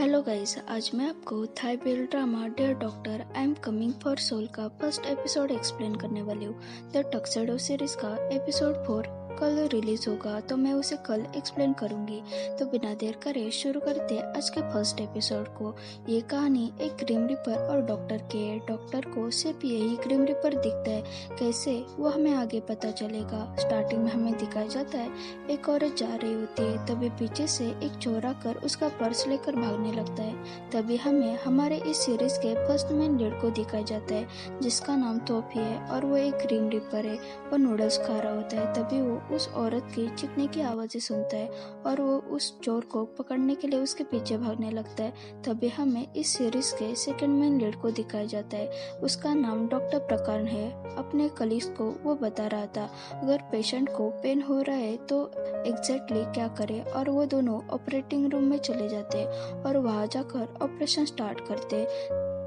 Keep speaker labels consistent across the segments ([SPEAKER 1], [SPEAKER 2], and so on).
[SPEAKER 1] Hello guys, आज मैं आपको Thai BL drama Dear Doctor I am Coming for Soul का फर्स्ट एपिसोड एक्सप्लेन करने वाली हूँ। द टक्सेडो सीरीज का एपिसोड 4 कल रिलीज होगा, तो मैं उसे कल एक्सप्लेन करूंगी। तो बिना देर करे शुरू करते हैं आज के फर्स्ट एपिसोड को। ये कहानी एक ग्रिम रिपर और डॉक्टर की है। डॉक्टर को सिर्फ यही ग्रिम रिपर दिखता है, कैसे वो हमें आगे पता चलेगा। स्टार्टिंग में हमें दिखाया जाता है एक औरत जा रही होती है, तभी पीछे से एक चोर आकर उसका पर्स लेकर भागने लगता है। तभी हमें हमारे इस सीरीज के फर्स्ट मेन लीड को दिखाया जाता है, जिसका नाम तोफी है और वो एक ग्रिम रिपर है। वो नूडल्स खा रहा होता है, तभी वो उस औरत की चीखने की आवाज़ें सुनता है और वो उस चोर को पकड़ने के लिए उसके पीछे भागने लगता है। तभी हमें इस सीरीज के सेकंड मेन लीड को दिखाया जाता है, उसका नाम डॉक्टर प्रकरण है। अपने कलीग्स को वो बता रहा था अगर पेशेंट को पेन हो रहा है तो एग्जैक्टली क्या करे, और वो दोनों ऑपरेटिंग रूम में चले जाते और वहाँ जाकर ऑपरेशन स्टार्ट करते।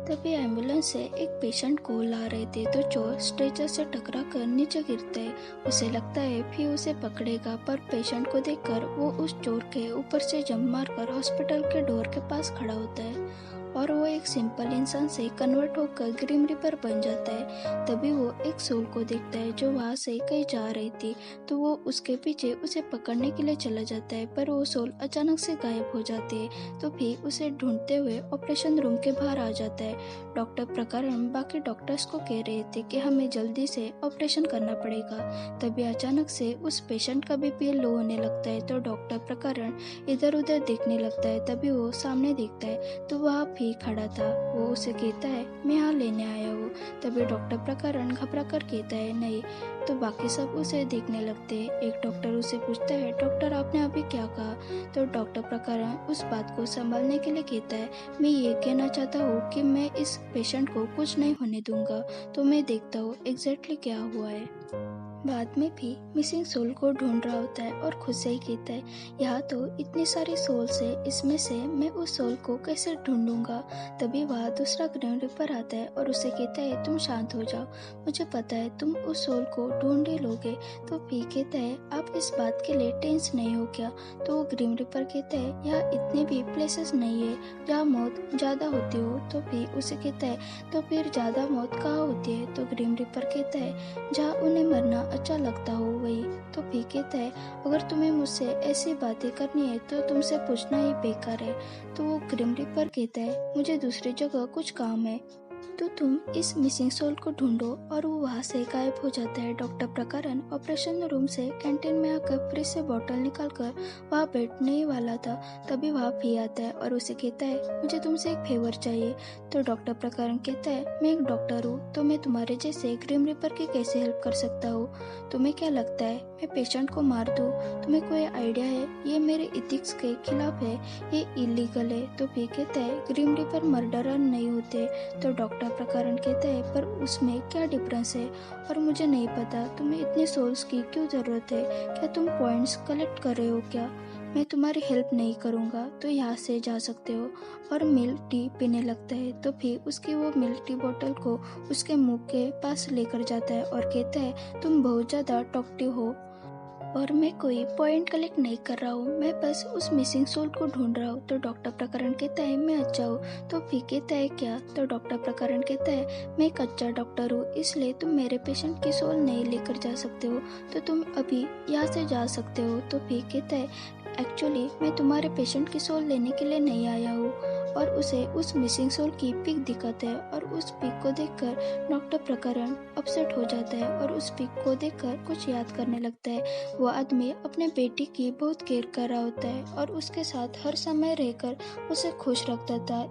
[SPEAKER 1] तभी एम्बुलेंस से एक पेशेंट को ला रहे थे, तो चोर स्ट्रेचर से टकरा कर नीचे गिरता है। उसे लगता है फिर उसे पकड़ेगा, पर पेशेंट को देखकर वो उस चोर के ऊपर से जंप मारकर हॉस्पिटल के डोर के पास खड़ा होता है और वो एक सिंपल इंसान से कन्वर्ट होकर ग्रिम रिपर बन जाता है। तभी वो एक सोल को देखता है जो वहाँ से कहीं जा रही थी, तो वो उसके पीछे उसे पकड़ने के लिए चला जाता है, पर वो सोल अचानक से गायब हो जाती है। तो फिर उसे ढूंढते हुए ऑपरेशन रूम के बाहर आ जाता है। डॉक्टर प्रकरण बाकी डॉक्टर्स को कह रहे थे कि हमें जल्दी से ऑपरेशन करना पड़ेगा। तभी अचानक से उस पेशेंट का बीपी लो होने लगता है, तो डॉक्टर प्रकरण इधर उधर देखने लगता है। तभी वो सामने देखता है तो वहाँ भी खड़ा था। वो उसे कहता है मैं यहाँ लेने आया हूँ। तभी डॉक्टर प्रकरण घबरा कर कहता है नहीं। तो बाकी सब उसे देखने लगते हैं। एक डॉक्टर उसे पूछता है डॉक्टर आपने अभी क्या कहा। तो डॉक्टर प्रकरण उस बात को संभालने के लिए कहता है मैं ये कहना चाहता हूँ कि मैं इस पेशेंट को कुछ नहीं होने दूंगा, तो मैं देखता हूँ एग्जैक्टली क्या हुआ है। बाद में भी मिसिंग सोल को ढूंढ रहा होता है और खुद से ही कहता है यहाँ तो इतनी सारी सोल्स है, इसमें से मैं उस सोल को कैसे ढूंढूंगा। तभी वह दूसरा ग्रिम रिपर आता है और उसे कहता है तुम शांत हो जाओ, मुझे पता है तुम उस सोल को ढूंढ ही लोगे। तो भी कहता है आप इस बात के लिए टेंस नहीं हो क्या। तो वो ग्रिम रिपर कहता है यहाँ इतने भी प्लेसेस नहीं है जहाँ मौत ज़्यादा होती हो। तो भी उसे कहता है तो फिर ज़्यादा मौत कहाँ होती है। तो ग्रिम रिपर कहता है जहाँ उन्हें मरना अच्छा लगता हो वही। तो भी कहता है अगर तुम्हें मुझसे ऐसी बातें करनी है तो तुमसे पूछना ही बेकार है। तो वो ग्रिम रिपर कहता है मुझे दूसरी जगह कुछ काम है, तो तुम इस मिसिंग सोल को ढूंढो, और वो वहाँ से गायब हो जाता है। डॉक्टर प्रकरण ऑपरेशन रूम से कैंटीन में आकर फ्रिज से बोतल निकालकर वहाँ बैठने ही वाला था, तभी वहाँ भी आता है और उसे कहता है मुझे तुमसे एक फेवर चाहिए। तो डॉक्टर प्रकरण कहता है मैं एक डॉक्टर हूँ, तो मैं तुम्हारे जैसे ग्रिम रिपर की कैसे हेल्प कर सकता हूँ। तुम्हें क्या लगता है मैं पेशेंट को मार दूँ? तुम्हें कोई आइडिया है? ये मेरे इथिक्स के खिलाफ है, ये इलीगल है। तो भी कहता है ग्रिम रिपर मर्डरर नहीं होते। तो डॉक्टर प्रकरण कहता है पर उसमें क्या डिफरेंस है, और मुझे नहीं पता तुम्हें इतने सोल्स की क्यों जरूरत है। क्या तुम पॉइंट्स कलेक्ट कर रहे हो क्या? मैं तुम्हारी हेल्प नहीं करूँगा, तो यहाँ से जा सकते हो। और मिल्क टी पीने लगता है। तो फिर उसकी वो मिल्क टी बोतल को उसके मुंह के पास लेकर जाता है और कहता है तुम बहुत ज़्यादा टॉक्टिव हो और मैं कोई पॉइंट कलेक्ट नहीं कर रहा हूँ, मैं बस उस मिसिंग सोल को ढूंढ रहा हूँ। तो डॉक्टर प्रकरण कहता है मैं अच्छा हूँ। तो भी कहता है क्या? तो डॉक्टर प्रकरण कहता है मैं एक अच्छा डॉक्टर हूँ, इसलिए तुम मेरे पेशेंट की सोल नहीं लेकर जा सकते हो, तो तुम अभी यहाँ से जा सकते हो। तो भी कहता है एक्चुअली मैं तुम्हारे पेशेंट की सोल लेने के लिए नहीं आया हूँ। और उसे उस मिसिंग सोल की पिक दिखाता है और उस पिक को देखकर डॉक्टर प्रकरण अपसेट हो जाता है और उस पिक को देखकर कुछ याद करने लगता है। वो आदमी अपने बेटी की बहुत केयर कर रहा होता है और उसके साथ हर समय रहकर उसे खुश रखता था।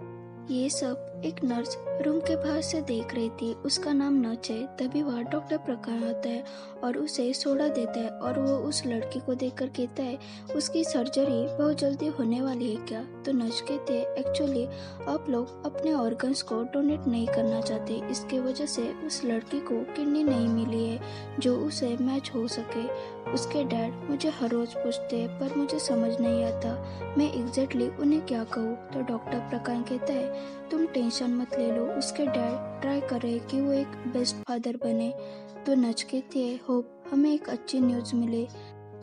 [SPEAKER 1] ये सब एक नर्स रूम के बाहर से देख रही थी, उसका नाम नच है। तभी वह डॉक्टर प्रकरण आता है और उसे सोडा देता है और वो उस लड़की को देखकर कहता है उसकी सर्जरी बहुत जल्दी होने वाली है क्या। तो नच कहते हैं एक्चुअली आप लोग अपने ऑर्गन्स को डोनेट नहीं करना चाहते, इसके वजह से उस लड़की को किडनी नहीं मिली है जो उसे मैच हो सके। उसके डैड मुझे हर रोज पूछते हैं पर मुझे समझ नहीं आता मैं एग्जैक्टली उन्हें क्या कहूँ। तो डॉक्टर प्रकरण कहता है तुम टेंशन मत ले लो, उसके डैड ट्राई कर रहे कि वो एक बेस्ट फादर बने। तो नच कहती है होप हमें एक अच्छी न्यूज़ मिले।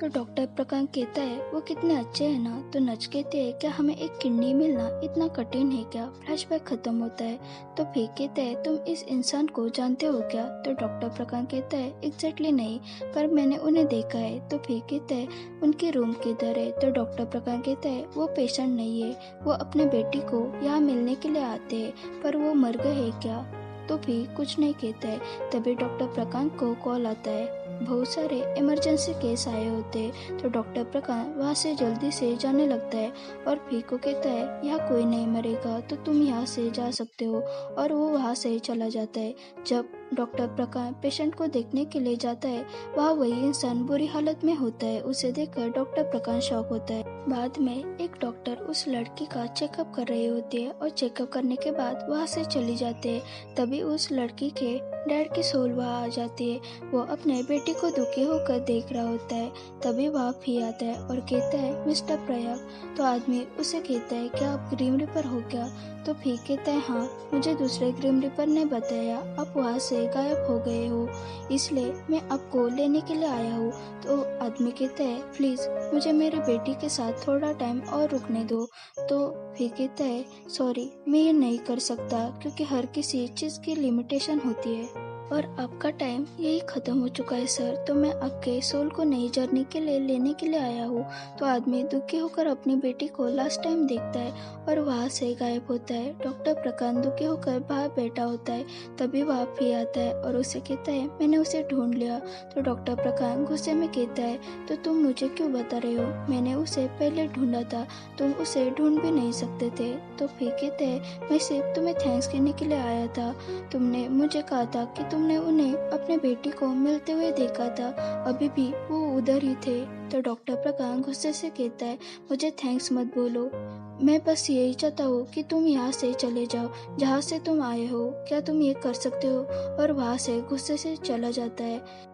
[SPEAKER 1] तो डॉक्टर प्रकाश कहता है वो कितने अच्छे हैं ना। तो नच कहते हैं क्या हमें एक किडनी मिलना इतना कठिन है क्या। फ्लैशबैक खत्म होता है। तो फिर कहते हैं तुम इस इंसान को जानते हो क्या। तो डॉक्टर प्रकाश कहता है एग्जैक्टली नहीं, पर मैंने उन्हें देखा है। तो फिर कहते हैं उनकी रूम किधर है। तो डॉक्टर प्रकाश कहता है वो पेशेंट नहीं है, वो अपने बेटी को यहाँ मिलने के लिए आते हैं, पर वो मर गए हैं क्या। तो भी कुछ नहीं कहता है। तभी डॉक्टर प्रकाश को कॉल आता है। बहुत सारे इमरजेंसी केस आए होते हैं। तो डॉक्टर प्रकाश वहाँ से जल्दी से जाने लगता है और फिर को कहता है यहाँ कोई नहीं मरेगा, तो तुम यहाँ से जा सकते हो। और वो वहाँ से चला जाता है। जब डॉक्टर प्रकाश पेशेंट को देखने के लिए जाता है, वहाँ वही इंसान बुरी हालत में होता है। उसे देखकर डॉक्टर प्रकाश शॉक होता है। बाद में एक डॉक्टर उस लड़की का चेकअप कर रहे होते हैं और चेकअप करने के बाद वहाँ से चली जाते हैं। तभी उस लड़की के डैड की सोल वहाँ आ जाती है। वो अपने बेटी को दुखी होकर देख रहा होता है। तभी वहाँ भी आता है और कहता है मिस्टर प्रयाग। तो आदमी उसे कहता है क्या आप ग्रीम रिपर हो क्या। तो फिर कहता है हाँ, मुझे दूसरे ग्रीम रिपर ने बताया आप वहाँ से गायब हो गए हो, इसलिए मैं आपको लेने के लिए आया हूँ। तो आदमी कहता है प्लीज़ मुझे मेरी बेटी के साथ थोड़ा टाइम और रुकने दो। तो फिर कहता है सॉरी, मैं ये नहीं कर सकता क्योंकि हर किसी चीज़ की लिमिटेशन होती है और आपका टाइम यही खत्म हो चुका है सर। तो मैं आपके सोल को नई जर्नी के लिए लेने के लिए आया हूँ। तो आदमी दुखी होकर अपनी बेटी को लास्ट टाइम देखता है और वहाँ से गायब होता है। डॉक्टर प्रकाश दुखी होकर बाहर बैठा होता है। तभी वहाँ भी आता है और उसे कहता है मैंने उसे ढूंढ लिया। तो डॉक्टर प्रकाश गुस्से में कहता है तो तुम मुझे क्यों बता रहे हो, मैंने उसे पहले ढूंढा था, तुम उसे ढूंढ भी नहीं सकते थे। तो फिर कहते हैं मैं सिर्फ तुम्हें थैंक्स कहने के लिए आया था, तुमने मुझे कहा था कि तुमने उन्हें अपने बेटी को मिलते हुए देखा था, अभी भी वो उधर ही थे। तो डॉक्टर प्रकाश गुस्से से कहता है मुझे थैंक्स मत बोलो, मैं बस यही चाहता हूँ कि तुम यहाँ से चले जाओ जहाँ से तुम आए हो, क्या तुम ये कर सकते हो। और वहाँ से गुस्से से चला जाता है।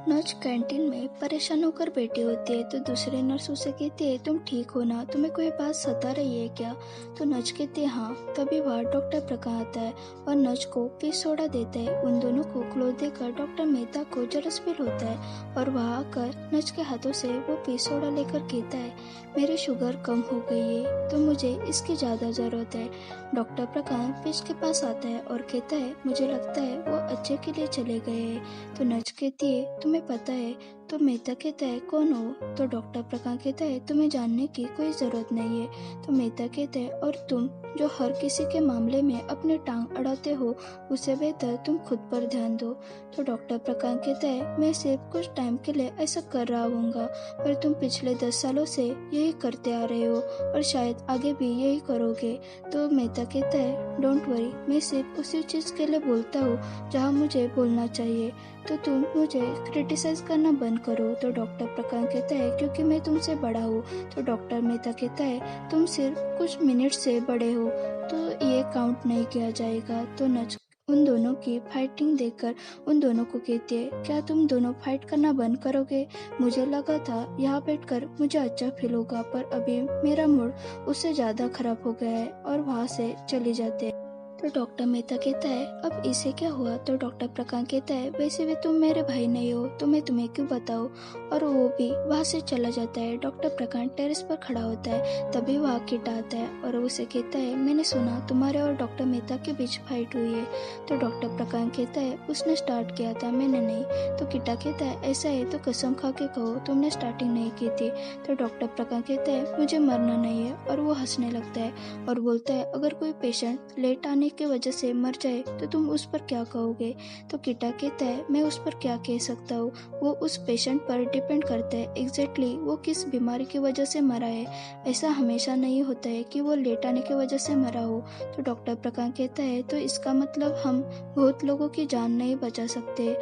[SPEAKER 1] नर्स कैंटीन में परेशान होकर बैठी होती है। तो दूसरे नर्स उसे कहती है तुम ठीक हो ना, तुम्हें कोई बात सता रही है क्या। तो नर्स कहती है हाँ। तभी वहाँ डॉक्टर प्रकाश आता है और नर्स को फिश सोडा देता है। उन दोनों को क्लोथ देकर डॉक्टर मेहता को जरस फील होता है और वहाँ आकर नर्स के हाथों से वो फिश सोडा लेकर कहता है मेरी शुगर कम हो गई है, तो मुझे इसकी ज़्यादा ज़रूरत है। डॉक्टर प्रकाश फिश के पास आता है और कहता है मुझे लगता है वो अच्छे के लिए चले गए हैं। तो नर्स कहती है तुम्हें पता है। तो मेहता कहता है कौन हो। तो डॉक्टर प्रकाश कहता है तुम्हें जानने की कोई ज़रूरत नहीं है। तो मेहता कहता है और तुम जो हर किसी के मामले में अपनी टांग अड़ाते हो, उससे बेहतर तुम खुद पर ध्यान दो। तो डॉक्टर प्रकाश कहता है मैं सिर्फ कुछ टाइम के लिए ऐसा कर रहा हूँगा, पर तुम पिछले 10 सालों से यही करते आ रहे हो और शायद आगे भी यही करोगे। तो मेहता कहता है डोंट वरी, मैं सिर्फ उसी चीज़ के लिए बोलता हूँ जहाँ मुझे बोलना चाहिए, तो तुम मुझे क्रिटिसाइज करना बंद करो। तो डॉक्टर प्रकाश कहता है क्योंकि मैं तुमसे बड़ा हूँ। तो डॉक्टर मेहता कहता है तुम सिर्फ कुछ मिनट से बड़े हो, तो ये काउंट नहीं किया जाएगा। तो नच उन दोनों की फाइटिंग देखकर उन दोनों को कहती है क्या तुम दोनों फाइट करना बंद करोगे। मुझे लगा था यहाँ बैठकर मुझे अच्छा फील होगा, पर अभी मेरा मूड उससे ज़्यादा खराब हो गया है। और वहाँ से चले जाते हैं। तो डॉक्टर मेहता कहता है अब इसे क्या हुआ। तो डॉक्टर प्रकाश कहता है वैसे भी तुम मेरे भाई नहीं हो, तो मैं तुम्हें क्यों बताऊं। और वो भी वहाँ से चला जाता है। डॉक्टर प्रकाश टेरेस पर खड़ा होता है। तभी वहाँ किटा आता है और उसे कहता है मैंने सुना तुम्हारे और डॉक्टर मेहता के बीच फाइट हुई है। तो डॉक्टर प्रकाश कहता है उसने स्टार्ट किया था, मैंने नहीं। तो किटा कहता है ऐसा है तो कसम खा के कहो तुमने स्टार्टिंग नहीं की थी। तो डॉक्टर प्रकाश कहता है मुझे मरना नहीं है। और वो हंसने लगता है और बोलता है अगर कोई पेशेंट लेट आने की वजह से मर जाए तो तुम उस पर क्या कहोगे। तो किटा कहता है मैं उस पर क्या कह सकता हूँ, वो उस पेशेंट पर डिपेंड करता है एग्जैक्टली वो किस बीमारी की वजह से मरा है। ऐसा हमेशा नहीं होता है कि वो लेट आने की वजह से मरा हो। तो डॉक्टर प्रकाश कहता है तो इसका मतलब हम बहुत लोगों की जान नहीं बचा सकते।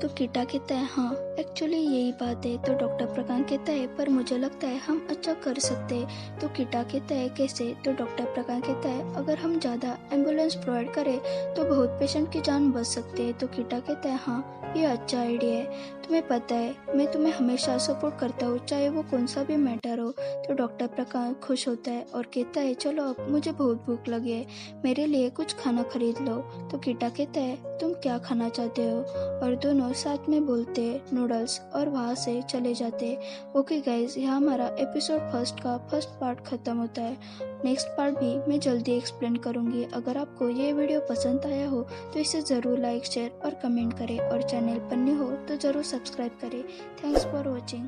[SPEAKER 1] तो किटा कहता है हाँ एक्चुअली यही बात है। तो डॉक्टर प्रकाश कहता है पर मुझे लगता है हम अच्छा कर सकते हैं। तो किटा कहता है कैसे। तो डॉक्टर प्रकाश कहता है अगर हम ज़्यादा एम्बुलेंस प्रोवाइड करें तो बहुत पेशेंट की जान बच सकते हैं। तो किटा कहता है हाँ ये अच्छा आइडिया है, तुम्हें पता है मैं तुम्हें हमेशा सपोर्ट करता हूँ चाहे वो कौन सा भी मैटर हो। तो डॉक्टर प्रकाश खुश होता है और कहता है चलो अब मुझे बहुत भूख लगी है, मेरे लिए कुछ खाना खरीद लो। तो किटा कहता है तुम क्या खाना चाहते हो, और दोनों साथ में बोलते नूडल्स और वहाँ से चले जाते। ओके गाइज, यहाँ हमारा एपिसोड फर्स्ट का फर्स्ट पार्ट ख़त्म होता है। नेक्स्ट पार्ट भी मैं जल्दी एक्सप्लेन करूँगी। अगर आपको ये वीडियो पसंद आया हो तो इसे ज़रूर लाइक, शेयर और कमेंट करें, और चैनल पर न्यू हो तो ज़रूर सब्सक्राइब करें। Thanks for watching.